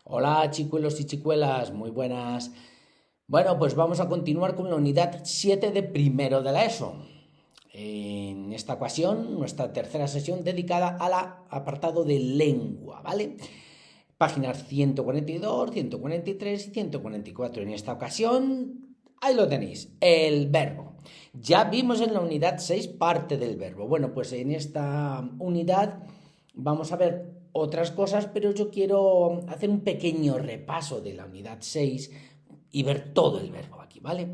Hola chicuelos y chicuelas, muy buenas. Bueno, pues vamos a continuar con la unidad 7 de primero de la ESO. En esta ocasión, nuestra tercera sesión dedicada al apartado de lengua, ¿vale? Páginas 142, 143 y 144. En esta ocasión, ahí lo tenéis, el verbo. Ya vimos en la unidad 6 parte del verbo. Bueno, pues en esta unidad vamos a ver otras cosas, pero yo quiero hacer un pequeño repaso de la unidad 6 y ver todo el verbo aquí, ¿vale?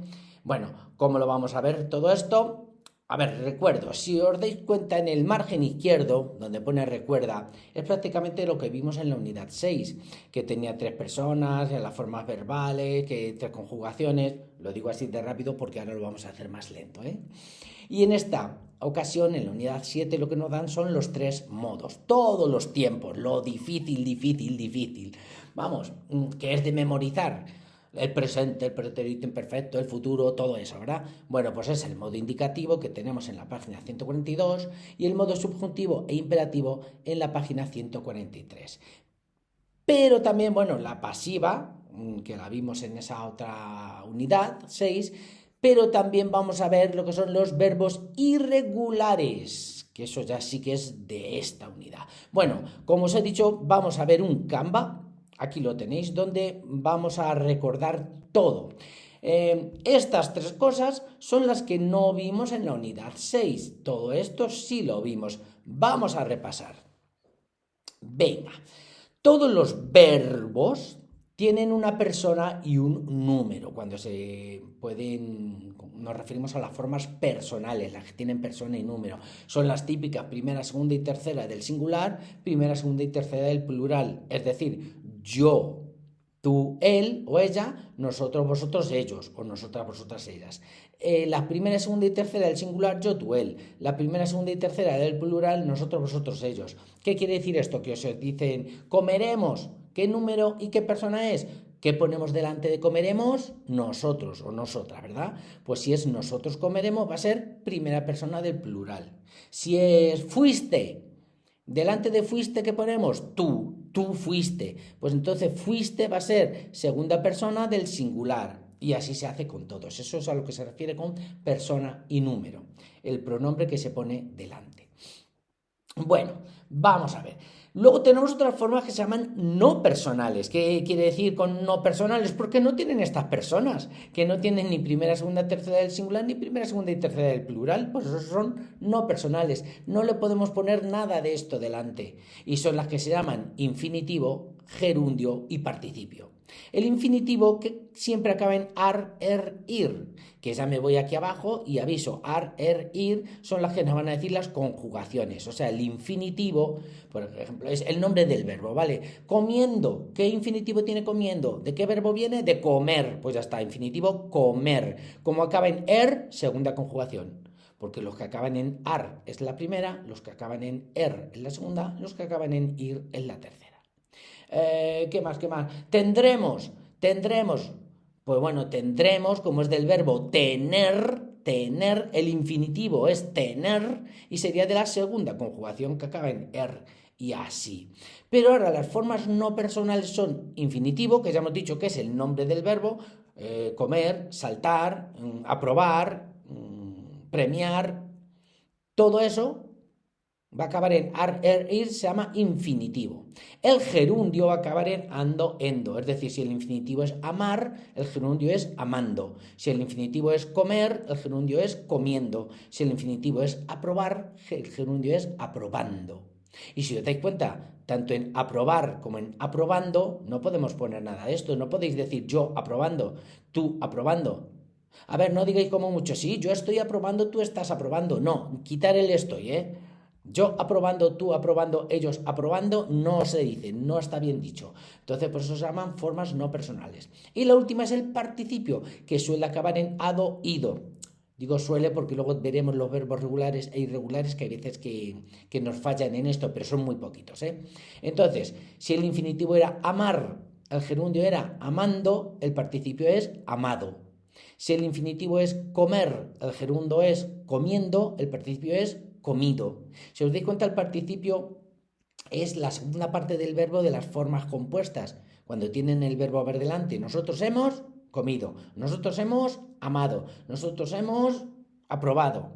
Bueno, ¿cómo lo vamos a ver todo esto? A ver, recuerdo, si os dais cuenta en el margen izquierdo, donde pone recuerda, es prácticamente lo que vimos en la unidad 6, que tenía tres personas, las formas verbales, que tres conjugaciones, lo digo así de rápido porque ahora lo vamos a hacer más lento, ¿eh? Y en esta ocasión, en la unidad 7, lo que nos dan son los tres modos, todos los tiempos, lo difícil. Vamos, que es de memorizar. El presente, el pretérito imperfecto, el futuro, todo eso, ¿verdad? Bueno, pues es el modo indicativo que tenemos en la página 142 y el modo subjuntivo e imperativo en la página 143. Pero también, bueno, la pasiva, que la vimos en esa otra unidad, 6, pero también vamos a ver lo que son los verbos irregulares, que eso ya sí que es de esta unidad. Bueno, como os he dicho, vamos a ver un Canva, aquí lo tenéis, donde vamos a recordar todo. Estas tres cosas son las que no vimos en la unidad 6. Todo esto sí lo vimos. Vamos a repasar. Venga. Todos los verbos tienen una persona y un número. Cuando se pueden, nos referimos a las formas personales, las que tienen persona y número. Son las típicas primera, segunda y tercera del singular, primera, segunda y tercera del plural. Es decir, yo, tú, él o ella, nosotros, vosotros, ellos, o nosotras, vosotras, ellas. La primera, segunda y tercera del singular, yo, tú, él. La primera, segunda y tercera del plural, nosotros, vosotros, ellos. ¿Qué quiere decir esto? Que os dicen, comeremos. ¿Qué número y qué persona es? ¿Qué ponemos delante de comeremos? Nosotros o nosotras, ¿verdad? Pues si es nosotros comeremos, va a ser primera persona del plural. Si es fuiste, delante de fuiste, ¿qué ponemos? Tú fuiste. Pues entonces fuiste va a ser segunda persona del singular. Y así se hace con todos. Eso es a lo que se refiere con persona y número. El pronombre que se pone delante. Bueno, vamos a ver. Luego tenemos otras formas que se llaman no personales. ¿Qué quiere decir con no personales? Porque no tienen estas personas, que no tienen ni primera, segunda, tercera del singular, ni primera, segunda y tercera del plural. Pues esos son no personales. No le podemos poner nada de esto delante. Y son las que se llaman infinitivo, gerundio y participio. El infinitivo que siempre acaba en ar, er, ir, que ya me voy aquí abajo y aviso, ar, er, ir son las que nos van a decir las conjugaciones. O sea, el infinitivo, por ejemplo, es el nombre del verbo, ¿vale? Comiendo, ¿qué infinitivo tiene comiendo? ¿De qué verbo viene? De comer, pues ya está, infinitivo comer. Como acaba en er, segunda conjugación. Porque los que acaban en ar es la primera, los que acaban en er es la segunda, los que acaban en ir es la tercera. ¿Qué más? ¿Qué más? Tendremos. Pues bueno, tendremos, como es del verbo tener, el infinitivo es tener y sería de la segunda conjugación que acaba en er y así. Pero ahora las formas no personales son infinitivo, que ya hemos dicho que es el nombre del verbo, comer, saltar, aprobar, premiar, todo eso va a acabar en ar, er, ir, se llama infinitivo. El gerundio va a acabar en ando, endo. Es decir, si el infinitivo es amar, el gerundio es amando. Si el infinitivo es comer, el gerundio es comiendo. Si el infinitivo es aprobar, el gerundio es aprobando. Y si os dais cuenta, tanto en aprobar como en aprobando, no podemos poner nada de esto. No podéis decir yo aprobando, tú aprobando. A ver, no digáis como mucho, sí, yo estoy aprobando, tú estás aprobando. No, quitar el estoy, ¿eh? Yo aprobando, tú aprobando, ellos aprobando, no se dice, no está bien dicho. Entonces, por eso se llaman formas no personales. Y la última es el participio, que suele acabar en ado, ido. Digo suele porque luego veremos los verbos regulares e irregulares que hay veces que nos fallan en esto, pero son muy poquitos, ¿eh? Entonces, si el infinitivo era amar, el gerundio era amando, el participio es amado. Si el infinitivo es comer, el gerundio es comiendo, el participio es comido. Si os dais cuenta, el participio es la segunda parte del verbo de las formas compuestas. Cuando tienen el verbo haber delante, nosotros hemos comido, nosotros hemos amado, nosotros hemos aprobado.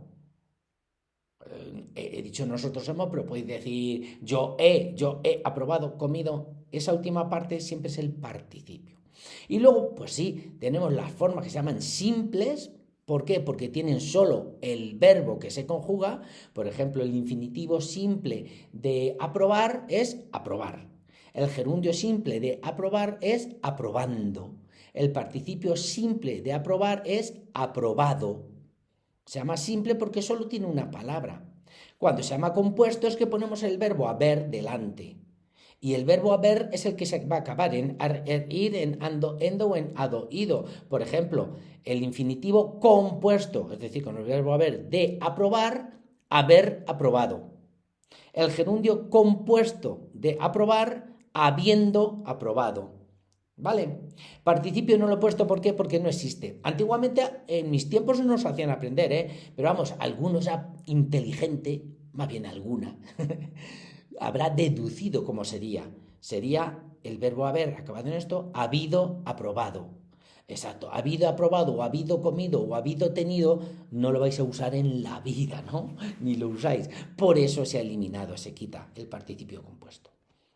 He dicho nosotros hemos, pero podéis decir yo he aprobado, comido. Esa última parte siempre es el participio. Y luego, pues sí, tenemos las formas que se llaman simples. ¿Por qué? Porque tienen solo el verbo que se conjuga. Por ejemplo, el infinitivo simple de aprobar es aprobar. El gerundio simple de aprobar es aprobando. El participio simple de aprobar es aprobado. Se llama simple porque solo tiene una palabra. Cuando se llama compuesto es que ponemos el verbo haber delante. Y el verbo haber es el que se va a acabar en ir, en ando, endo o en ado, ido. Por ejemplo, el infinitivo compuesto, es decir, con el verbo haber de aprobar, haber aprobado. El gerundio compuesto de aprobar, habiendo aprobado. ¿Vale? Participio no lo he puesto, ¿por qué? Porque no existe. Antiguamente, en mis tiempos no nos hacían aprender, pero vamos, algunos ya inteligente, más bien alguna, habrá deducido cómo sería. Sería el verbo haber, acabado en esto, habido, aprobado. Exacto, habido, aprobado, o habido, comido, o habido, tenido, no lo vais a usar en la vida, ¿no? Ni lo usáis. Por eso se ha eliminado, se quita el participio compuesto.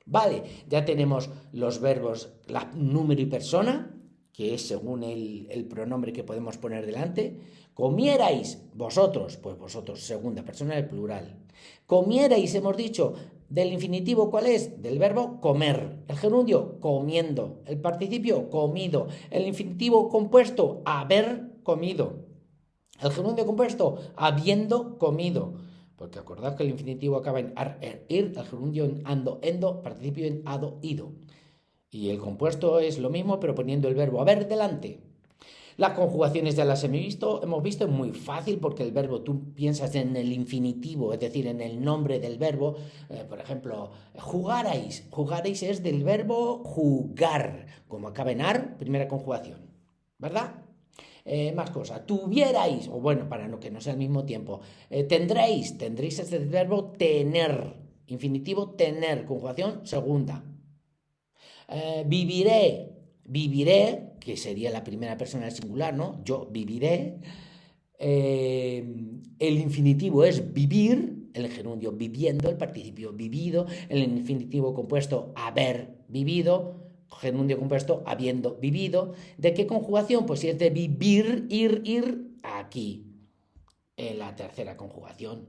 Vale, ya tenemos los verbos número y persona, que es según el pronombre que podemos poner delante. Comierais, vosotros, pues vosotros, segunda persona del plural. Comierais, hemos dicho, del infinitivo, ¿cuál es? Del verbo comer. El gerundio, comiendo. El participio, comido. El infinitivo compuesto, haber comido. El gerundio compuesto, habiendo comido. Porque acordad que el infinitivo acaba en ar, ir, el gerundio en ando, endo, participio en ado, ido. Y el compuesto es lo mismo, pero poniendo el verbo haber delante. Las conjugaciones ya las hemos visto, es muy fácil porque el verbo, tú piensas en el infinitivo, es decir, en el nombre del verbo. Por ejemplo, jugarais. Jugarais es del verbo jugar, como acaba en ar, primera conjugación. ¿Verdad? Más cosas. Tuvierais, o bueno, para no que no sea al mismo tiempo. Tendréis es del verbo tener. Infinitivo tener, conjugación segunda. Viviré, que sería la primera persona del singular, ¿no? Yo viviré. El infinitivo es vivir, el gerundio viviendo, el participio vivido, el infinitivo compuesto haber vivido, gerundio compuesto habiendo vivido. ¿De qué conjugación? Pues si es de vivir, ir, aquí, en la tercera conjugación.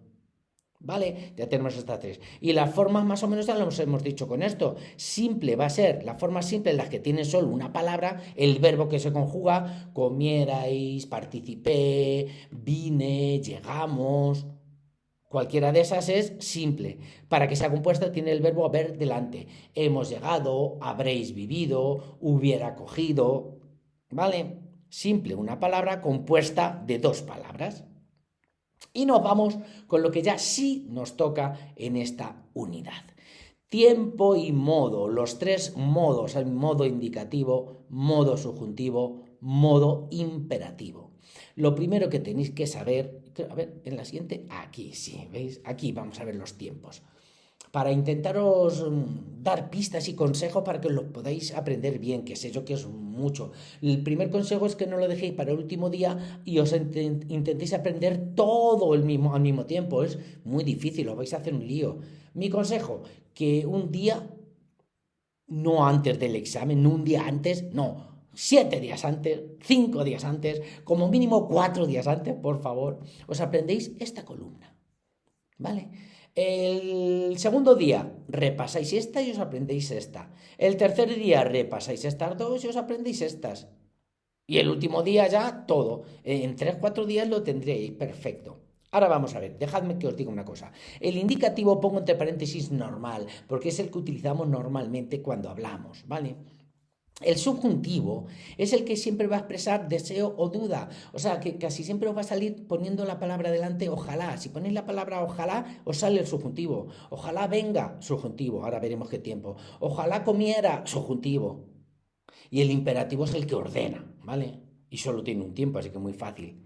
¿Vale? Ya tenemos estas tres. Y las formas más o menos ya las hemos dicho con esto. Simple va a ser, la forma simple en las que tiene solo una palabra, el verbo que se conjuga, comierais, participé, vine, llegamos. Cualquiera de esas es simple. Para que sea compuesta tiene el verbo haber delante. Hemos llegado, habréis vivido, hubiera cogido. ¿Vale? Simple, una palabra compuesta de dos palabras. Y nos vamos con lo que ya sí nos toca en esta unidad. Tiempo y modo, los tres modos, el modo indicativo, modo subjuntivo, modo imperativo. Lo primero que tenéis que saber, a ver, en la siguiente, aquí, sí, ¿veis? Aquí vamos a ver los tiempos. Para intentaros dar pistas y consejos para que lo podáis aprender bien, que sé yo que es mucho. El primer consejo es que no lo dejéis para el último día y os intentéis aprender todo al mismo tiempo. Es muy difícil, os vais a hacer un lío. Mi consejo, que un día, no antes del examen, no un día antes, no, 7 días antes, 5 días antes, como mínimo 4 días antes, por favor, os aprendéis esta columna, ¿vale? El segundo día repasáis esta y os aprendéis esta. El tercer día repasáis estas dos y os aprendéis estas. Y el último día ya todo. En 3-4 días lo tendréis perfecto. Ahora vamos a ver, dejadme que os diga una cosa. El indicativo pongo entre paréntesis normal, porque es el que utilizamos normalmente cuando hablamos, ¿vale? El subjuntivo es el que siempre va a expresar deseo o duda. O sea, que casi siempre os va a salir poniendo la palabra delante ojalá. Si ponéis la palabra ojalá, os sale el subjuntivo. Ojalá venga, subjuntivo. Ahora veremos qué tiempo. Ojalá comiera, subjuntivo. Y el imperativo es el que ordena, ¿vale? Y solo tiene un tiempo, así que muy fácil.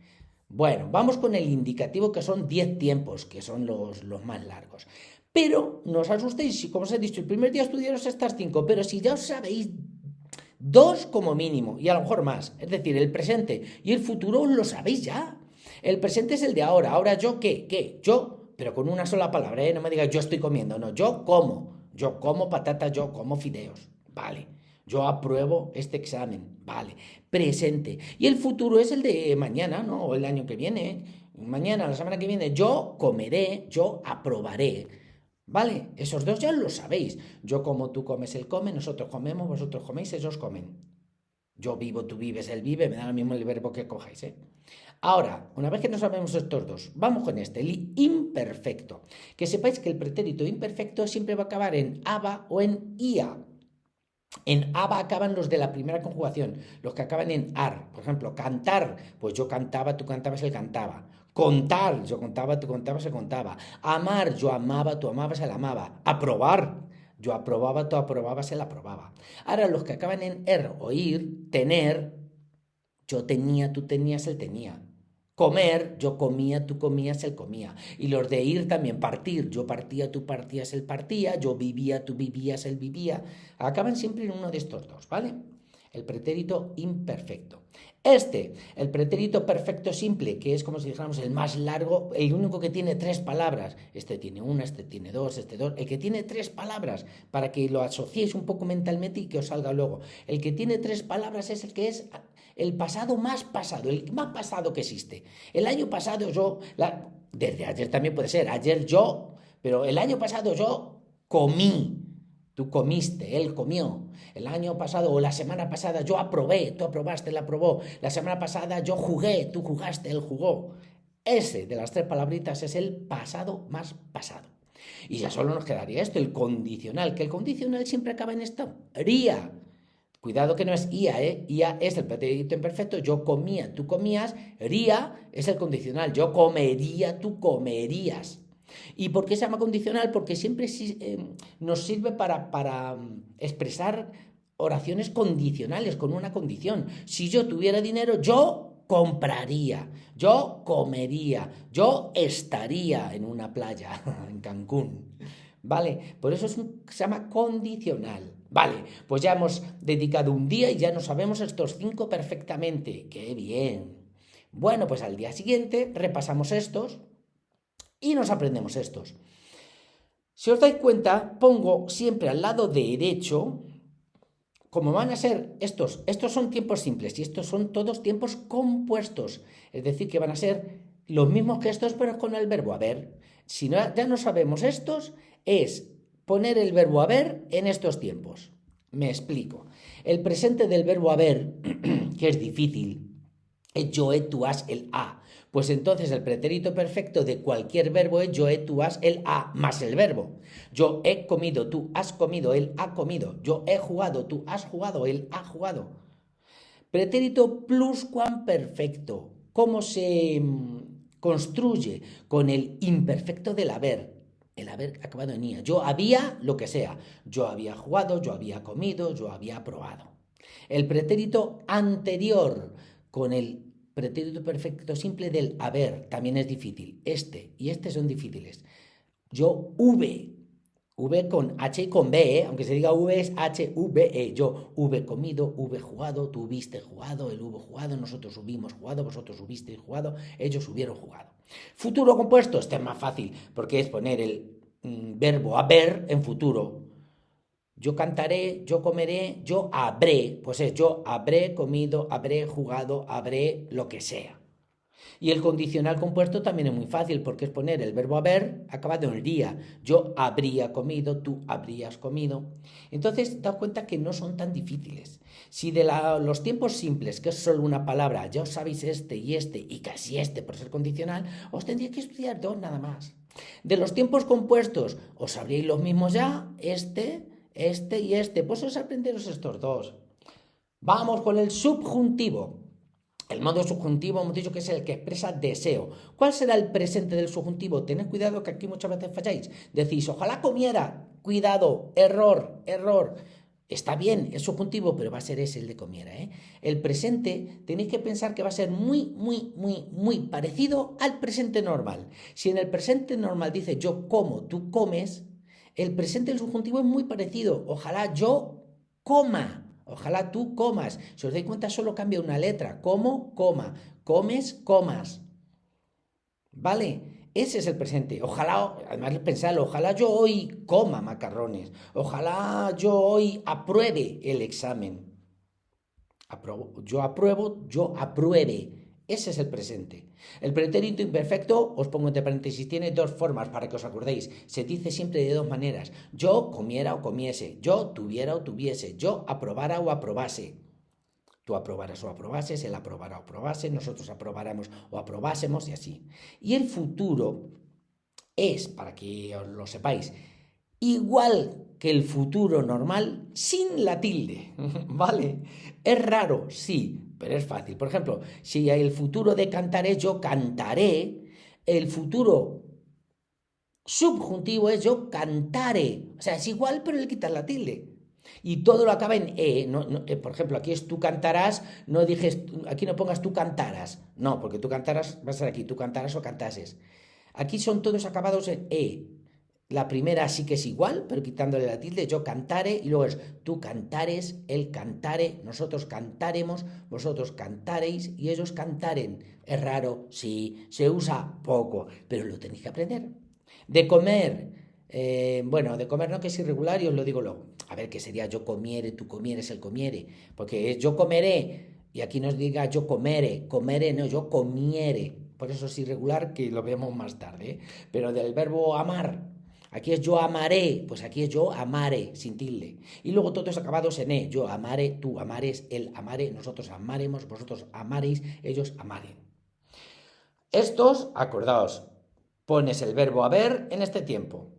Bueno, vamos con el indicativo, que son 10 tiempos, que son los más largos. Pero no os asustéis, si como os he dicho, el primer día estudiaros estas 5, pero si ya os sabéis 2 como mínimo y a lo mejor más. Es decir, el presente y el futuro lo sabéis ya. El presente es el de ahora. Ahora yo, ¿qué? Yo, pero con una sola palabra, ¿eh? No me digas yo estoy comiendo, no, yo como. Yo como patatas, yo como fideos. Vale. Yo apruebo este examen. Vale. Presente. Y el futuro es el de mañana, ¿no? O el año que viene. Mañana, la semana que viene, yo comeré, yo aprobaré. ¿Vale? Esos dos ya lo sabéis. Yo como, tú comes, él come, nosotros comemos, vosotros coméis, ellos comen. Yo vivo, tú vives, él vive, me da lo mismo el verbo que cojáis, ¿eh? Ahora, una vez que no sabemos estos dos, vamos con este, el imperfecto. Que sepáis que el pretérito imperfecto siempre va a acabar en aba o en ia. En aba acaban los de la primera conjugación, los que acaban en ar. Por ejemplo, cantar, pues yo cantaba, tú cantabas, él cantaba. Contar, yo contaba, tú contabas, él contaba. Amar, yo amaba, tú amabas, él amaba. Aprobar, yo aprobaba, tú aprobabas, él aprobaba. Ahora, los que acaban en er, oír, tener, yo tenía, tú tenías, él tenía. Comer, yo comía, tú comías, él comía. Y los de ir también, partir, yo partía, tú partías, él partía, yo vivía, tú vivías, él vivía. Acaban siempre en uno de estos dos, ¿vale? El pretérito imperfecto. El pretérito perfecto simple, que es como si dijéramos el más largo, el único que tiene 3 palabras. Este tiene una, este tiene dos, este dos. El que tiene 3 palabras, para que lo asociéis un poco mentalmente y que os salga luego. El que tiene 3 palabras es el que es el pasado más pasado, el más pasado que existe. El año pasado yo, desde ayer también puede ser, ayer yo, pero el año pasado yo comí. Tú comiste, él comió. El año pasado o la semana pasada yo aprobé, tú aprobaste, él aprobó. La semana pasada yo jugué, tú jugaste, él jugó. Ese de las 3 palabritas es el pasado más pasado. Y ya solo nos quedaría esto, el condicional, que el condicional siempre acaba en esto. Ría. Cuidado que no es ia, ¿eh? Ia es el pretérito imperfecto, yo comía, tú comías. Ría es el condicional, yo comería, tú comerías. ¿Y por qué se llama condicional? Porque siempre nos sirve para expresar oraciones condicionales con una condición. Si yo tuviera dinero, yo compraría, yo comería, yo estaría en una playa, en Cancún. ¿Vale? Por eso se llama condicional. Vale, pues ya hemos dedicado un día y ya no sabemos estos 5 perfectamente. ¡Qué bien! Bueno, pues al día siguiente repasamos estos y nos aprendemos estos. Si os dais cuenta, pongo siempre al lado derecho, como van a ser estos son tiempos simples y estos son todos tiempos compuestos. Es decir, que van a ser los mismos que estos, pero con el verbo haber. Si no, ya no sabemos estos, es poner el verbo haber en estos tiempos. Me explico. El presente del verbo haber, que es difícil, es yo, he, tú, has, el ha. Pues entonces el pretérito perfecto de cualquier verbo es yo, he, tú, has, el ha más el verbo. Yo he comido, tú has comido, él ha comido. Yo he jugado, tú has jugado, él ha jugado. Pretérito pluscuamperfecto. ¿Cómo se construye? Con el imperfecto del haber. El haber acabado en ia. Yo había lo que sea. Yo había jugado, yo había comido, yo había probado. El pretérito anterior con el pretérito perfecto simple del haber también es difícil. Este y este son difíciles. Yo V con H y con B, aunque se diga V es H-V-E. Yo hube comido, hube jugado, tú hubiste jugado, él hubo jugado, nosotros hubimos jugado, vosotros hubisteis jugado, ellos hubieron jugado. Futuro compuesto, este es más fácil, porque es poner el verbo haber en futuro. Yo cantaré, yo comeré, yo habré, pues es yo habré comido, habré jugado, habré lo que sea. Y el condicional compuesto también es muy fácil porque es poner el verbo haber acabado en el día. Yo habría comido, tú habrías comido. Entonces, daos cuenta que no son tan difíciles. Si de los tiempos simples, que es solo una palabra, ya os sabéis este y casi este por ser condicional, os tendría que estudiar 2 nada más. De los tiempos compuestos, os sabríais los mismos ya, este y este. Pues os aprenderos estos 2. Vamos con el subjuntivo. El modo subjuntivo hemos dicho que es el que expresa deseo. ¿Cuál será el presente del subjuntivo? Tened cuidado que aquí muchas veces falláis. Decís, ojalá comiera. Cuidado, error. Está bien, es subjuntivo, pero va a ser ese el de comiera, ¿eh? El presente tenéis que pensar que va a ser muy parecido al presente normal. Si en el presente normal dice yo como, tú comes, el presente del subjuntivo es muy parecido. Ojalá yo coma. Ojalá tú comas. Si os dais cuenta, solo cambia una letra. Como, coma. Comes, comas. ¿Vale? Ese es el presente. Ojalá, además pensadlo, ojalá yo hoy coma macarrones. Ojalá yo hoy apruebe el examen. Yo apruebo, yo apruebe. Ese es el presente. El pretérito imperfecto, os pongo entre paréntesis, tiene dos formas para que os acordéis. Se dice siempre de dos maneras. Yo comiera o comiese. Yo tuviera o tuviese. Yo aprobara o aprobase. Tú aprobarás o aprobases, él aprobará o aprobase, nosotros aprobáramos o aprobásemos y así. Y el futuro es, para que os lo sepáis, igual que el futuro normal sin la tilde, ¿vale? Es raro, sí, pero es fácil. Por ejemplo, si el futuro de cantaré, yo cantaré, el futuro subjuntivo es yo cantaré. O sea, es igual, pero le quitas la tilde. Y todo lo acaba en e. Por ejemplo, aquí es tú cantarás, no dijes, aquí no pongas tú cantaras. No, porque tú cantaras, va a ser aquí, tú cantarás o cantases. Aquí son todos acabados en e. La primera sí que es igual, pero quitándole la tilde, yo cantare, y luego es tú cantares, él cantare, nosotros cantaremos, vosotros cantareis y ellos cantaren. Es raro, sí, se usa poco, pero lo tenéis que aprender. De comer, bueno, de comer no, que es irregular y os lo digo luego. A ver, ¿qué sería yo comiere, tú comieres, él comiere? Porque es yo comeré, y aquí nos diga yo comere, comere, no, yo comiere. Por eso es irregular, que lo vemos más tarde, ¿eh? Pero del verbo amar, aquí es yo amaré, pues aquí es yo amare, sin tilde. Y luego todos acabados en e, yo amare, tú amares, él amare, nosotros amaremos, vosotros amareis, ellos amaren. Estos, acordaos, pones el verbo haber en este tiempo.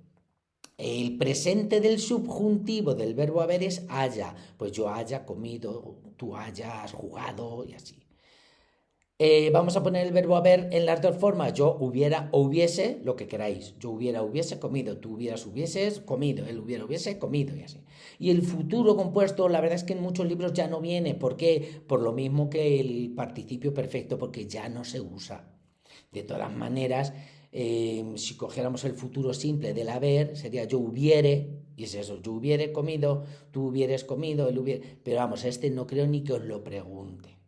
El presente del subjuntivo del verbo haber es haya, pues yo haya comido, tú hayas jugado y así. Vamos a poner el verbo haber en las dos formas. Yo hubiera o hubiese, lo que queráis. Yo hubiera hubiese comido, tú hubieses comido, él hubiese comido y así. Y el futuro compuesto, la verdad es que en muchos libros ya no viene. ¿Por qué? Por lo mismo que el participio perfecto, porque ya no se usa. De todas maneras, si cogiéramos el futuro simple del haber, sería yo hubiere, y es eso, yo hubiere comido, tú hubieres comido, él hubiere... Pero vamos, este no creo ni que os lo pregunte.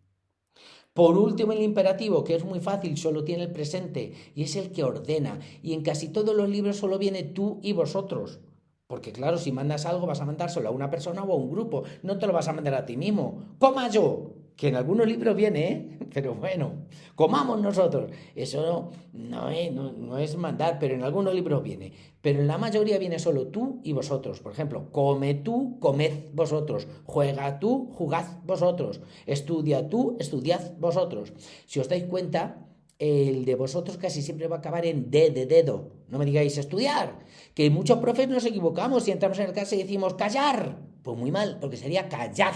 Por último, el imperativo, que es muy fácil, solo tiene el presente y es el que ordena. Y en casi todos los libros solo viene tú y vosotros. Porque claro, si mandas algo vas a mandárselo a una persona o a un grupo. No te lo vas a mandar a ti mismo. ¡Coma yo! Que en algunos libros viene, ¿eh? Pero bueno, comamos nosotros. Eso no es mandar, pero en algunos libros viene. Pero en la mayoría viene solo tú y vosotros. Por ejemplo, come tú, comed vosotros. Juega tú, jugad vosotros. Estudia tú, estudiad vosotros. Si os dais cuenta, el de vosotros casi siempre va a acabar en de dedo. No me digáis estudiar. Que muchos profes nos equivocamos y entramos en el caso y decimos callar. Pues muy mal, porque sería callad.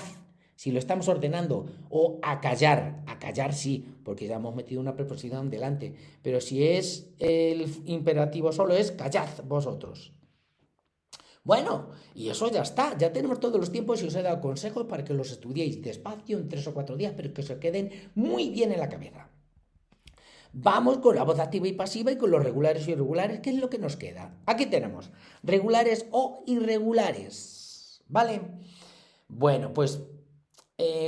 Si lo estamos ordenando, o a callar sí, porque ya hemos metido una preposición delante, pero si es el imperativo solo es callad vosotros. Bueno, y eso ya está, ya tenemos todos los tiempos y os he dado consejos para que los estudiéis despacio en 3 o 4 días, pero que se queden muy bien en la cabeza. Vamos con la voz activa y pasiva y con los regulares y irregulares, ¿qué es lo que nos queda? Aquí tenemos regulares o irregulares, ¿vale? Bueno, pues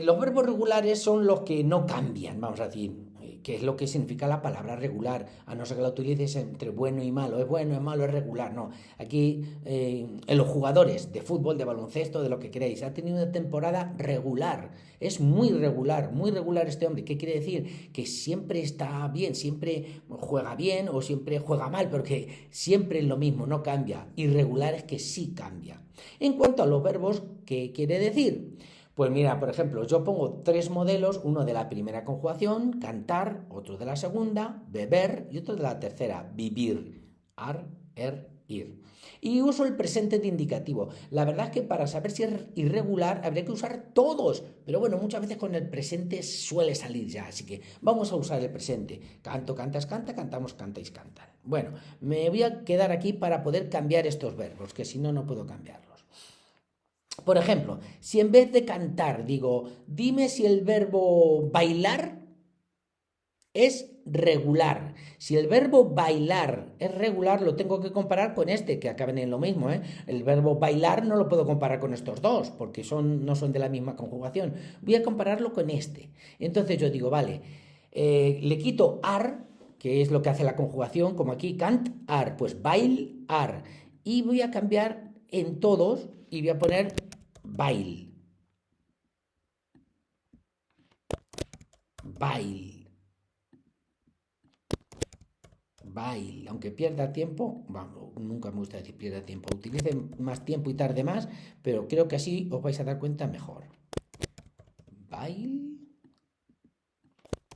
los verbos regulares son los que no cambian, vamos a decir, que es lo que significa la palabra regular, a no ser que la utilices entre bueno y malo, es bueno, es malo, es regular, no. Aquí en los jugadores de fútbol, de baloncesto, de lo que queréis, ha tenido una temporada regular, es muy regular este hombre. ¿Qué quiere decir? Que siempre está bien, siempre juega bien o siempre juega mal, porque siempre es lo mismo, no cambia. Irregular es que sí cambia. En cuanto a los verbos, ¿qué quiere decir? Pues mira, por ejemplo, yo pongo 3 modelos, uno de la primera conjugación, cantar, otro de la segunda, beber, y otro de la tercera, vivir, ir. Y uso el presente de indicativo. La verdad es que para saber si es irregular habría que usar todos, pero bueno, muchas veces con el presente suele salir ya, así que vamos a usar el presente. Canto, cantas, canta, cantamos, cantáis, cantan. Bueno, me voy a quedar aquí para poder cambiar estos verbos, que si no, no puedo cambiarlos. Por ejemplo, si en vez de cantar digo, dime si el verbo bailar es regular. Si el verbo bailar es regular, lo tengo que comparar con este, que acaben en lo mismo, ¿eh? El verbo bailar no lo puedo comparar con estos dos, porque no son de la misma conjugación. Voy a compararlo con este. Entonces yo digo, vale, le quito ar, que es lo que hace la conjugación, como aquí, cant ar, pues bailar. Y voy a cambiar en todos y voy a poner bail. Bail. Bail, aunque pierda tiempo, vamos, nunca me gusta decir pierda tiempo, utilice más tiempo y tarde más, pero creo que así os vais a dar cuenta mejor. Bail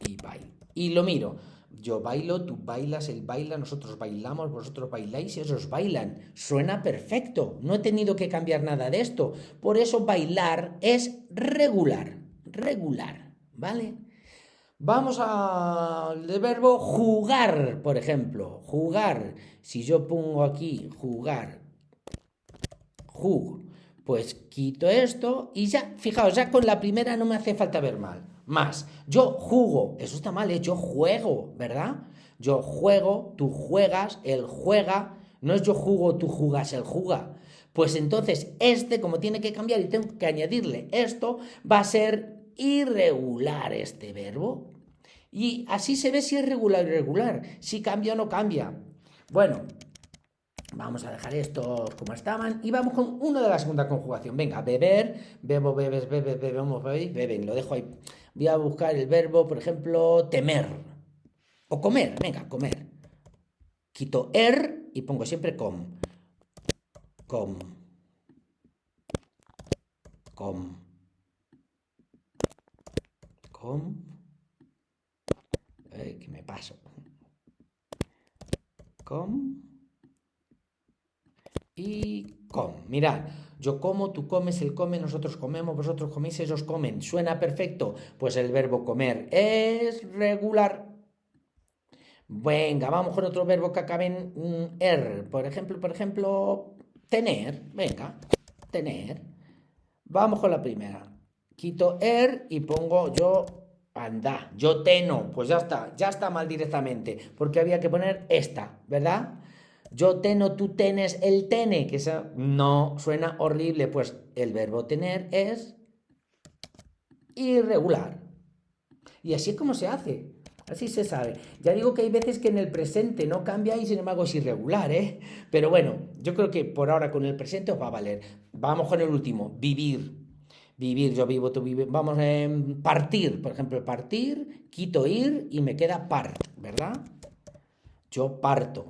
y bail. Y lo miro, yo bailo, tú bailas, él baila, nosotros bailamos, vosotros bailáis y ellos bailan. Suena perfecto, no he tenido que cambiar nada de esto. Por eso bailar es regular, regular, ¿vale? Vamos al verbo jugar, por ejemplo. Jugar. Si yo pongo aquí jugar, pues quito esto y ya, fijaos, ya con la primera no me hace falta ver mal. Más, yo jugo, eso está mal, yo juego, ¿verdad? Yo juego, tú juegas, él juega, no es yo jugo, tú jugas, él juega. Pues entonces como tiene que cambiar y tengo que añadirle esto, va a ser irregular este verbo. Y así se ve si es regular o irregular, si cambia o no cambia. Bueno, vamos a dejar estos como estaban y vamos con uno de la segunda conjugación. Venga, beber, bebo, bebes, bebes, bebemos, bebéis, beben. Lo dejo ahí. Voy a buscar el verbo, por ejemplo, temer. O comer, venga, comer. Quito y pongo siempre com. Com. Com. Com. Que me paso. Com. Y com. Mirad, yo como, tú comes, él come, nosotros comemos, vosotros coméis, ellos comen. ¿Suena perfecto? Pues el verbo comer es regular. Venga, vamos con otro verbo que acabe en er. Por ejemplo, tener. Venga, tener. Vamos con la primera. Quito y pongo yo anda. Yo teno. Pues ya está mal directamente. Porque había que poner esta, ¿verdad? Yo teno, tú tenes, él tene, que eso no suena horrible, pues el verbo tener es irregular. Y así es como se hace, así se sabe. Ya digo que hay veces que en el presente no cambia y sin embargo es irregular, ¿eh? Pero bueno, yo creo que por ahora con el presente os va a valer. Vamos con el último, vivir. Vivir, yo vivo, tú vives. Vamos a partir, por ejemplo, partir, quito ir y me queda part, ¿verdad? Yo parto.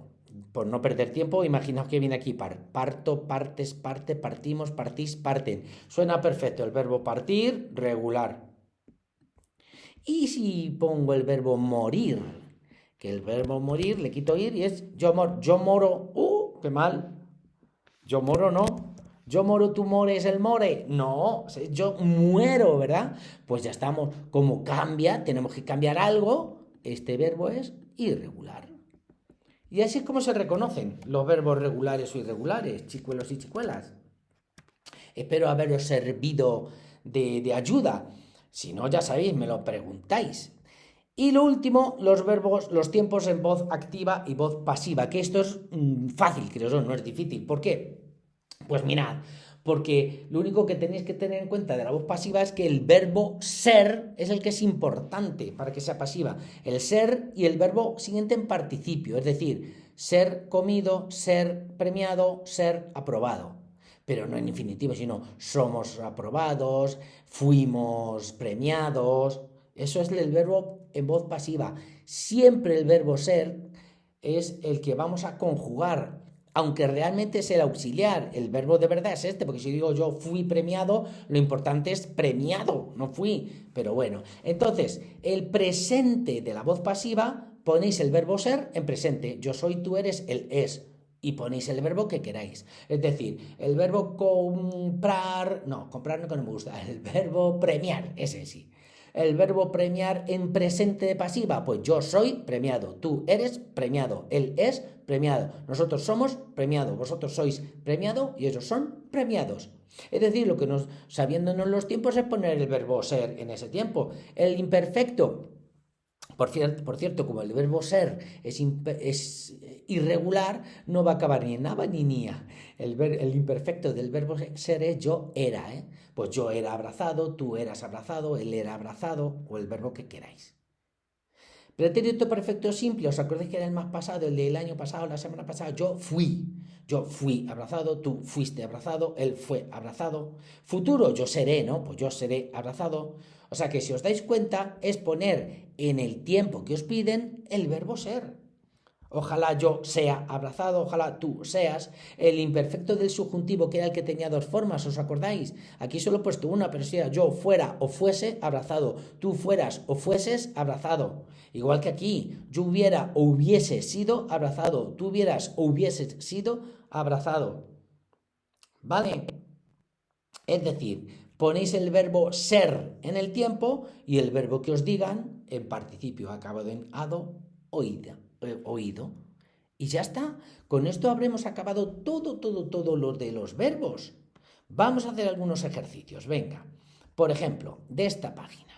Por no perder tiempo, imaginaos que viene aquí parto, partes, parte, partimos, partís, parten. Suena perfecto el verbo partir, regular. Y si pongo el verbo morir, que el verbo morir le quito ir y es yo moro, qué mal. Yo moro no. Yo moro, tú mores, el more. No, yo muero, ¿verdad? Pues ya estamos. Como cambia, tenemos que cambiar algo. Este verbo es irregular. Y así es como se reconocen los verbos regulares o irregulares, chicuelos y chicuelas. Espero haberos servido de ayuda. Si no, ya sabéis, me lo preguntáis. Y lo último, los tiempos en voz activa y voz pasiva, que esto es fácil, creo yo, no es difícil. ¿Por qué? Pues mirad, porque lo único que tenéis que tener en cuenta de la voz pasiva es que el verbo ser es el que es importante para que sea pasiva. El ser y el verbo siguiente en participio, es decir, ser comido, ser premiado, ser aprobado. Pero no en infinitivo, sino somos aprobados, fuimos premiados. Eso es el verbo en voz pasiva. Siempre el verbo ser es el que vamos a conjugar, aunque realmente es el auxiliar. El verbo de verdad es este, porque si digo yo fui premiado, lo importante es premiado, no fui. Pero bueno, entonces, el presente de la voz pasiva, ponéis el verbo ser en presente. Yo soy, tú eres, él es. Y ponéis el verbo que queráis. Es decir, el verbo comprar, no, comprar no, que no me gusta. El verbo premiar, ese sí. El verbo premiar en presente de pasiva, pues yo soy premiado, tú eres premiado, él es premiado, nosotros somos premiados, vosotros sois premiado y ellos son premiados. Es decir, lo que sabiéndonos los tiempos es poner el verbo ser en ese tiempo. El imperfecto, Por cierto, como el verbo ser es irregular, no va a acabar ni en aba ni nia. El imperfecto del verbo ser es yo era, ¿eh? Pues yo era abrazado, tú eras abrazado, él era abrazado, o el verbo que queráis. Pretérito perfecto simple, ¿os acordáis que era el más pasado, el del año pasado, la semana pasada? Yo fui. Yo fui abrazado, tú fuiste abrazado, él fue abrazado. Futuro, yo seré, ¿no? Pues yo seré abrazado. O sea que si os dais cuenta, es poner en el tiempo que os piden el verbo ser. Ojalá yo sea abrazado, ojalá tú seas. El imperfecto del subjuntivo, que era el que tenía dos formas, ¿os acordáis? Aquí solo he puesto una, pero si yo fuera o fuese abrazado, tú fueras o fueses abrazado. Igual que aquí, yo hubiera o hubiese sido abrazado, tú hubieras o hubieses sido abrazado. ¿Vale? Es decir, ponéis el verbo ser en el tiempo y el verbo que os digan en participio acabado en ado, oído. Y ya está. Con esto habremos acabado todo lo de los verbos. Vamos a hacer algunos ejercicios. Venga. Por ejemplo, de esta página.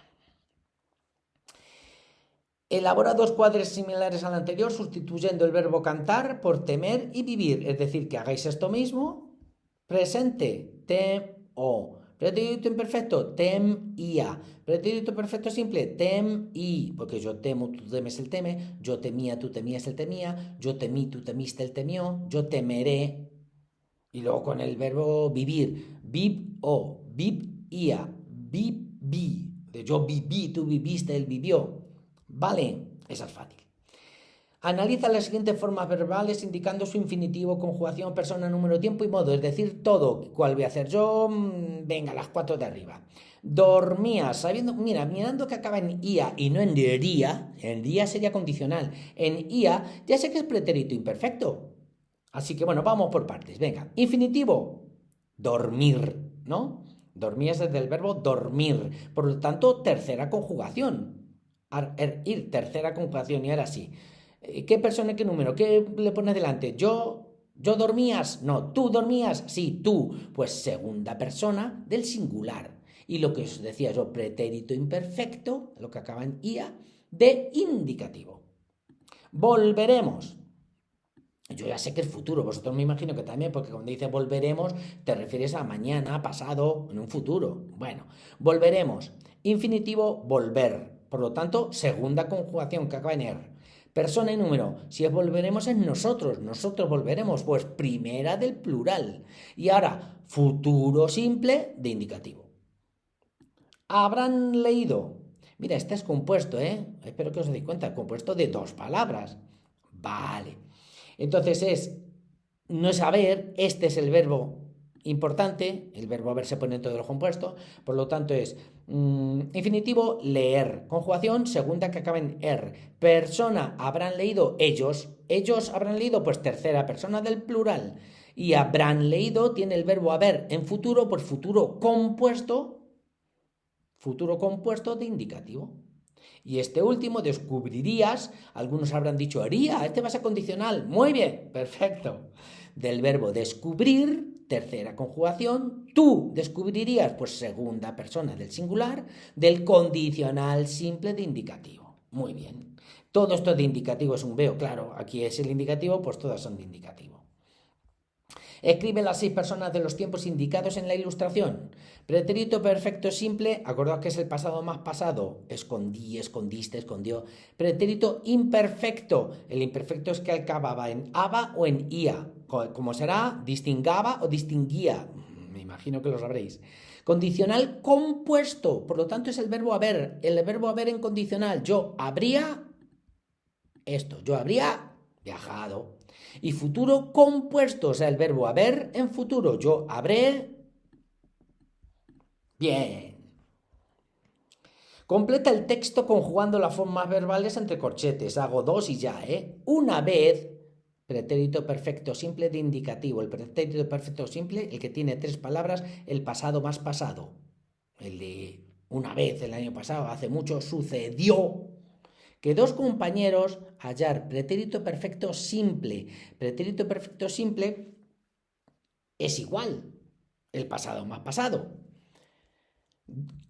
Elabora dos cuadros similares al anterior sustituyendo el verbo cantar por temer y vivir. Es decir, que hagáis esto mismo. Presente, o. Pretérito imperfecto, temía. Pretérito perfecto simple, temí. Porque yo temo, tú temes el teme. Yo temía, tú temías el temía. Yo temí, tú temiste el temió. Yo temeré. Y luego con el verbo vivir, vivía, viví. Yo viví, tú viviste, él vivió. Vale, esa es fácil. Analiza las siguientes formas verbales indicando su infinitivo, conjugación, persona, número, tiempo y modo, es decir, todo. ¿Cuál voy a hacer yo? Venga, las cuatro de arriba. Dormía, sabiendo, mira, mirando que acaba en ia y no en día sería condicional. En ia ya sé que es pretérito imperfecto. Así que bueno, vamos por partes. Venga, infinitivo, dormir, ¿no? Dormir es desde el verbo dormir. Por lo tanto, tercera conjugación. Ir, tercera conjugación. Y ahora sí. ¿Qué persona, qué número? ¿Qué le pones delante? ¿Yo dormías? No, ¿tú dormías? Sí, tú. Pues segunda persona del singular. Y lo que os decía yo, pretérito imperfecto, lo que acaba en ia, de indicativo. Volveremos. Yo ya sé que es futuro, vosotros me imagino que también, porque cuando dices volveremos, te refieres a mañana, pasado, en un futuro. Bueno, volveremos. Infinitivo, volver. Por lo tanto, segunda conjugación que acaba en er. Persona y número. Si es volveremos es nosotros. Nosotros volveremos. Pues primera del plural. Y ahora, futuro simple de indicativo. Habrán leído. Mira, este es compuesto, ¿eh? Espero que os deis cuenta. Compuesto de dos palabras. Vale. Entonces no es haber, este es el verbo importante, el verbo haber se pone en todo el compuesto, por lo tanto es infinitivo, leer, conjugación, segunda que acaba en er, persona, habrán leído ellos habrán leído, pues tercera persona del plural, y habrán leído tiene el verbo haber en futuro, pues futuro compuesto de indicativo. Y este último, descubrirías, algunos habrán dicho haría, este va a ser condicional. Muy bien, perfecto. Del verbo descubrir, tercera conjugación, tú descubrirías, pues segunda persona del singular, del condicional simple de indicativo. Muy bien. Todo esto de indicativo es un veo, claro, aquí es el indicativo, pues todas son de indicativo. Escribe las 6 personas de los tiempos indicados en la ilustración. Pretérito perfecto simple, acordaos que es el pasado más pasado. Escondí, escondiste, escondió. Pretérito imperfecto. El imperfecto es que acababa en aba o en ia. Como será, distingaba o distinguía. Me imagino que lo sabréis. Condicional compuesto. Por lo tanto, es el verbo haber. El verbo haber en condicional. Yo habría esto. Yo habría viajado. Y futuro compuesto, o sea, el verbo haber en futuro. Yo habré. Bien. Completa el texto conjugando las formas verbales entre corchetes. Hago dos y ya, ¿eh? Una vez, pretérito perfecto simple de indicativo. El pretérito perfecto simple, el que tiene 3 palabras, el pasado más pasado. El de una vez, el año pasado, hace mucho, sucedió que dos compañeros hallar pretérito perfecto simple. Pretérito perfecto simple es igual, el pasado más pasado.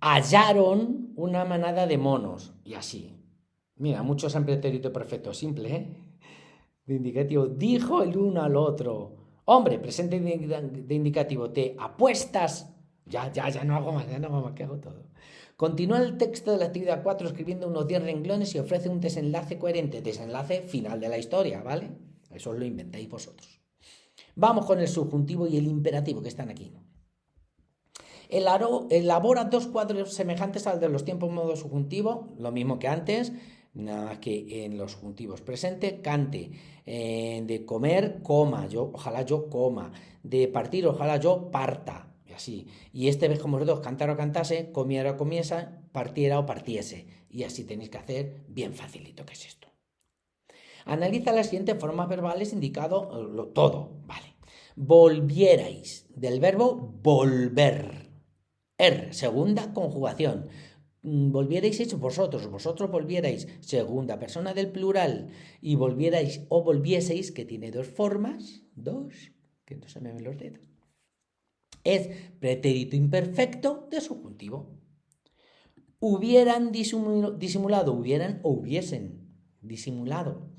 Hallaron una manada de monos y así. Mira, muchos en pretérito perfecto simple, ¿eh? De indicativo. Dijo el uno al otro. Hombre, presente de indicativo. Te apuestas. Ya no hago más, que hago todo. Continúa el texto de la actividad 4 escribiendo unos 10 renglones y ofrece un desenlace coherente. Desenlace final de la historia, ¿vale? Eso os lo inventáis vosotros. Vamos con el subjuntivo y el imperativo que están aquí. Elabora dos cuadros semejantes al de los tiempos modo subjuntivo, lo mismo que antes, nada más que en los subjuntivos presente, cante, de comer, coma, ojalá yo coma, de partir, ojalá yo parta, y así. Y este vez como los dos, cantar o cantase, comiera o comiese, partiera o partiese, y así tenéis que hacer bien facilito, ¿qué es esto? Analiza las siguientes formas verbales indicado todo, vale. Volvierais, del verbo volver. Segunda conjugación. Volvierais hecho vosotros, vosotros volvierais, segunda persona del plural, y volvierais o volvieseis, que tiene dos formas, que no se me ven los dedos. Es pretérito imperfecto de subjuntivo. Hubieran disimulado, hubieran o hubiesen disimulado.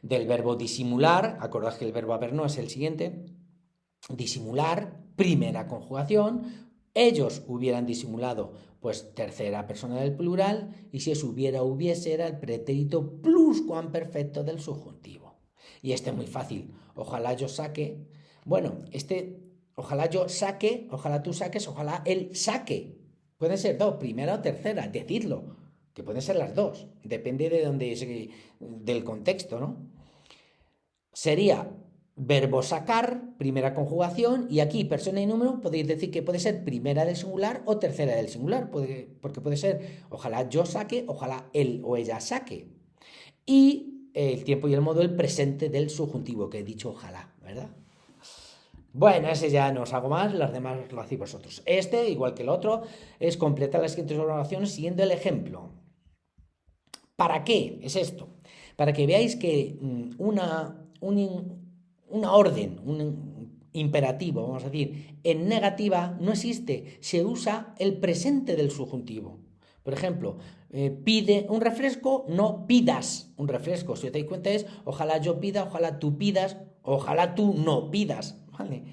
Del verbo disimular, acordad que el verbo haber no es el siguiente, disimular, primera conjugación, ellos hubieran disimulado, pues tercera persona del plural, y si es hubiera o hubiese era el pretérito pluscuamperfecto del subjuntivo. Y este es muy fácil, ojalá yo saque, ojalá yo saque, ojalá tú saques, ojalá él saque. Pueden ser dos, primera o tercera, decidlo, que pueden ser las dos, depende del contexto, ¿no? Sería verbo sacar, primera conjugación, y aquí persona y número podéis decir que puede ser primera del singular o tercera del singular, porque puede ser ojalá yo saque, ojalá él o ella saque. Y el tiempo y el modo, el presente del subjuntivo, que he dicho ojalá, ¿verdad? Bueno, ese ya no os hago más, las demás lo hacéis vosotros. Este, igual que el otro, es completar las siguientes oraciones siguiendo el ejemplo. ¿Para qué es esto? Para que veáis que una orden, un imperativo, vamos a decir, en negativa no existe, se usa el presente del subjuntivo. Por ejemplo, pide un refresco, no pidas un refresco. Si os dais cuenta es, ojalá yo pida, ojalá tú pidas, ojalá tú no pidas, ¿vale?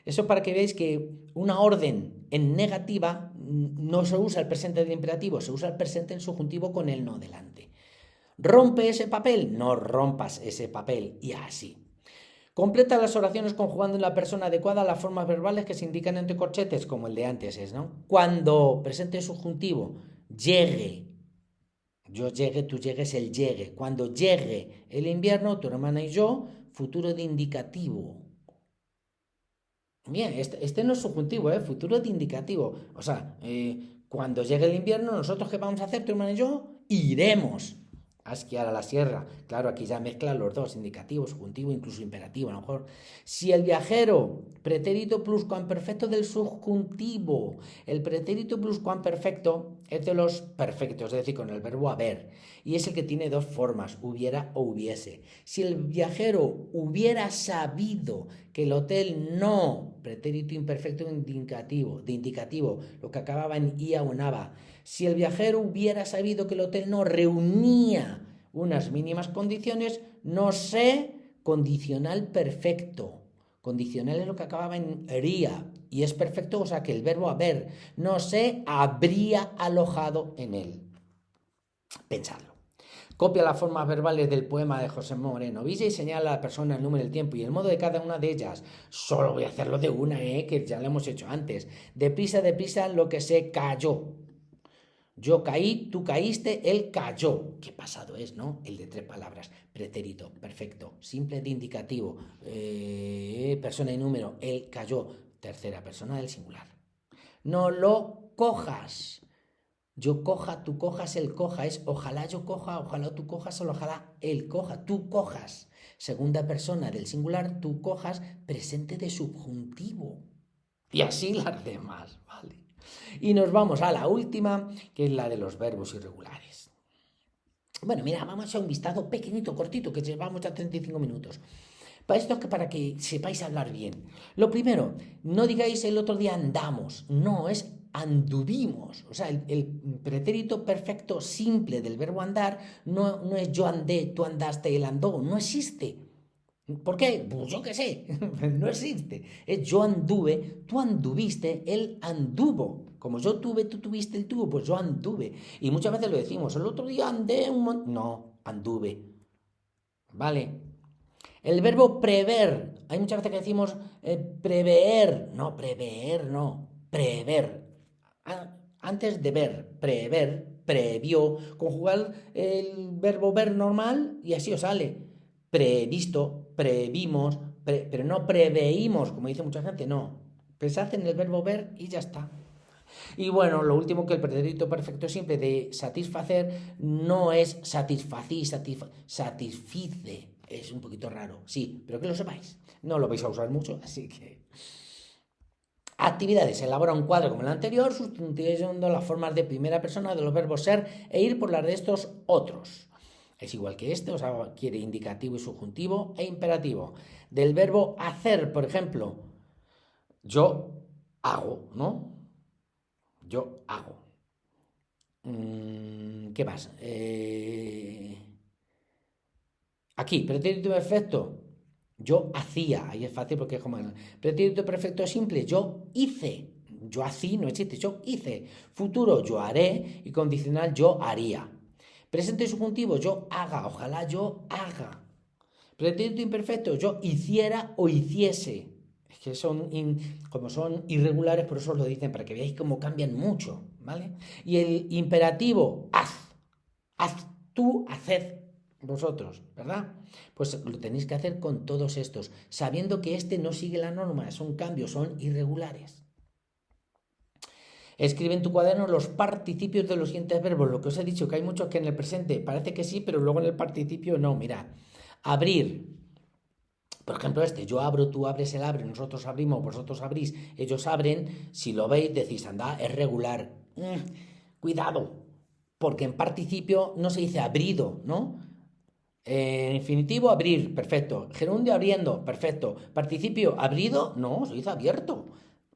Eso para que veáis que una orden en negativa no se usa el presente del imperativo, se usa el presente del subjuntivo con el no delante. ¿Rompe ese papel? No rompas ese papel, y así. Completa las oraciones conjugando en la persona adecuada las formas verbales que se indican entre corchetes, como el de antes, ¿no? Cuando presente subjuntivo, llegue, yo llegue, tú llegues, él llegue. Cuando llegue el invierno, tu hermana y yo, futuro de indicativo. Bien, este no es subjuntivo, futuro de indicativo. O sea, cuando llegue el invierno, nosotros ¿qué vamos a hacer, tu hermana y yo? Iremos a esquiar a la sierra. Claro, aquí ya mezclan los dos, indicativo, subjuntivo, incluso imperativo, a lo mejor. Si el viajero, pretérito pluscuamperfecto del subjuntivo, el pretérito pluscuamperfecto es de los perfectos, es decir, con el verbo haber, y es el que tiene dos formas, hubiera o hubiese. Si el viajero hubiera sabido que el hotel no, pretérito imperfecto de indicativo, lo que acababa en ia o en aba. Si el viajero hubiera sabido que el hotel no reunía unas mínimas condiciones, no sé, condicional perfecto. Condicional es lo que acababa en ría y es perfecto, o sea que el verbo haber, no se habría alojado en él. Pensadlo. Copia las formas verbales del poema de José Moreno Villa y señala a la persona, el número, el tiempo y el modo de cada una de ellas. Solo voy a hacerlo de una, que ya lo hemos hecho antes. Deprisa, lo que se cayó. Yo caí, tú caíste, él cayó. Qué pasado es, ¿no? El de 3 palabras. Pretérito, perfecto, simple de indicativo, persona y número, él cayó. Tercera persona del singular. No lo cojas. Yo coja, tú cojas, él coja. Es ojalá yo coja, ojalá tú cojas, o ojalá él coja, tú cojas. Segunda persona del singular, tú cojas, presente de subjuntivo. Y así las demás, ¿vale? Y nos vamos a la última, que es la de los verbos irregulares. Bueno, mira, vamos a hacer un vistazo pequeñito, cortito, que llevamos ya 35 minutos. Para esto es que sepáis hablar bien. Lo primero, no digáis el otro día andamos. No, es anduvimos. O sea, el pretérito perfecto simple del verbo andar no es yo andé, tú andaste, él andó. No existe. ¿Por qué? Pues yo qué sé, no existe. Es yo anduve, tú anduviste, él anduvo. Como yo tuve, tú tuviste, él tuvo, pues yo anduve. Y muchas veces lo decimos, el otro día andé un montón. No, anduve. ¿Vale? El verbo prever. Hay muchas veces que decimos prever. No, prever, no. Prever. Antes de ver, prever, previó. Conjugar el verbo ver normal y así os sale. Previsto, previmos, pero no preveímos, como dice mucha gente, no. Pensad en el verbo ver y ya está. Y bueno, lo último, que el pretérito perfecto simple de satisfacer no es satisfací, satisfice. Es un poquito raro, sí, pero que lo sepáis. No lo vais a usar mucho, así que... Actividades. Elabora un cuadro como el anterior, sustituyendo las formas de primera persona de los verbos ser e ir por las de estos otros. Es igual que este, o sea, quiere indicativo y subjuntivo e imperativo. Del verbo hacer, por ejemplo, yo hago, ¿no? Yo hago. ¿Qué más? Aquí, pretérito perfecto. Yo hacía. Ahí es fácil porque es como... Pretérito perfecto simple. Yo hice. Yo hacía no existe. Yo hice. Futuro, yo haré. Y condicional, yo haría. Presente subjuntivo, yo haga. Ojalá yo haga. Pretérito imperfecto, yo hiciera o hiciese. Es que como son irregulares, por eso lo dicen, para que veáis cómo cambian mucho, ¿vale? Y el imperativo, haz. Haz tú, haced vosotros, ¿verdad? Pues lo tenéis que hacer con todos estos, sabiendo que este no sigue la norma, son cambios, son irregulares. Escribe en tu cuaderno los participios de los siguientes verbos. Lo que os he dicho, que hay muchos que en el presente parece que sí, pero luego en el participio no. Mirad, abrir. Por ejemplo, yo abro, tú abres, él abre, nosotros abrimos, vosotros abrís, ellos abren. Si lo veis, decís, anda, es regular. Cuidado, porque en participio no se dice abrido, ¿no? Infinitivo, abrir, perfecto. Gerundio, abriendo, perfecto. Participio, abrido, no, se dice abierto.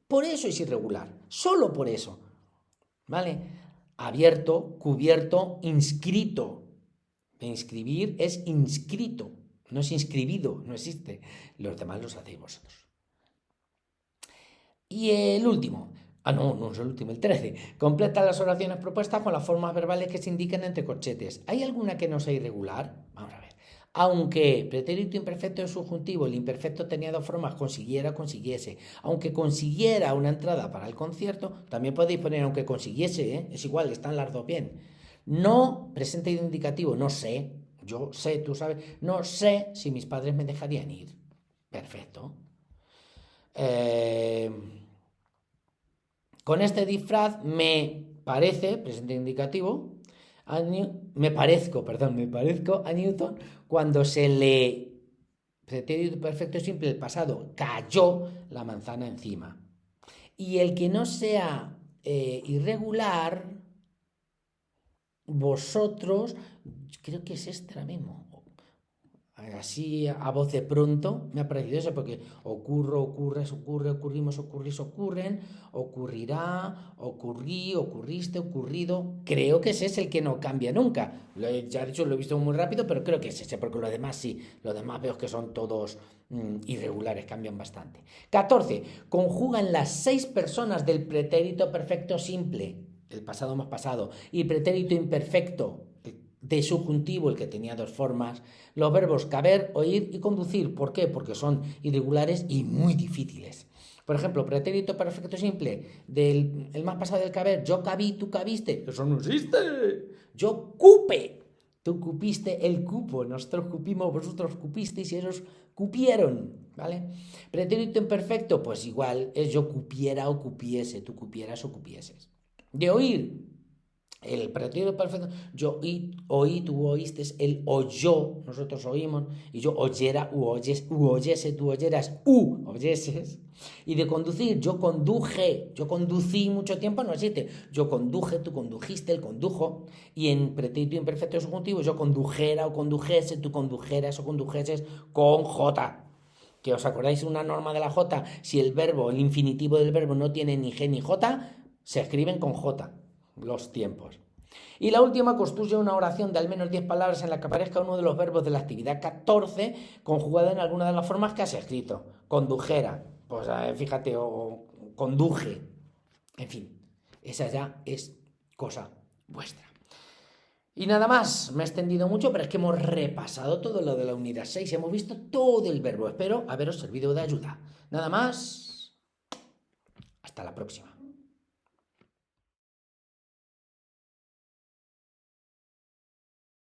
Por eso es irregular, solo por eso. ¿Vale? Abierto, cubierto, inscrito. Inscribir es inscrito, no es inscribido, no existe. Los demás los hacéis vosotros. Y el último. No es el último, el 13. Completa las oraciones propuestas con las formas verbales que se indiquen entre corchetes. ¿Hay alguna que no sea irregular? Vamos a ver. Aunque pretérito imperfecto es subjuntivo, el imperfecto tenía dos formas, consiguiera, consiguiese. Aunque consiguiera una entrada para el concierto, también podéis poner aunque consiguiese, ¿eh? Es igual, están las dos bien. No, presente indicativo, no sé. Yo sé, tú sabes. No sé si mis padres me dejarían ir. Perfecto. Con este disfraz me parece, presente indicativo, me parezco a Newton cuando se le, pretérito perfecto simple del pasado, cayó la manzana encima. Y el que no sea irregular, vosotros, creo que es este ahora mismo. Así a voz de pronto me ha parecido eso, porque ocurrimos, ocurrís, ocurren, ocurrirá, ocurrí, ocurriste, ocurrido. Creo que ese es el que no cambia nunca. Ya he dicho, lo he visto muy rápido, pero creo que es ese, porque los demás sí. Los demás veo que son todos irregulares, cambian bastante. 14. Conjugan las 6 personas del pretérito perfecto simple, el pasado más pasado, y pretérito imperfecto, de subjuntivo, el que tenía dos formas, los verbos caber, oír y conducir. ¿Por qué? Porque son irregulares y muy difíciles. Por ejemplo, pretérito perfecto simple del el más pasado del caber, yo cabí, tú cabiste. Eso no existe. Yo cupe, tú cupiste, el cupo. Nosotros cupimos, vosotros cupisteis y ellos cupieron. ¿Vale? Pretérito imperfecto, pues igual es yo cupiera o cupiese, tú cupieras o cupieses. De oír, el pretérito perfecto, yo oí, tú oíste, él oyó, nosotros oímos, y yo oyera, oyese, tú oyeras, oyeses. Y de conducir, yo conduje, yo conducí mucho tiempo, no existe. Yo conduje, tú condujiste, él condujo. Y en pretérito imperfecto subjuntivo, yo condujera o condujese, tú condujeras o condujeses con J. ¿Que os acordáis una norma de la J? Si el infinitivo del verbo no tiene ni G ni J, Se escriben con J los tiempos. Y la última, construye una oración de al menos 10 palabras en la que aparezca uno de los verbos de la actividad 14 conjugada en alguna de las formas que has escrito. Condujera, pues fíjate, o conduje. En fin, esa ya es cosa vuestra. Y nada más, me he extendido mucho, pero es que hemos repasado todo lo de la unidad 6, hemos visto todo el verbo. Espero haberos servido de ayuda. Nada más, hasta la próxima.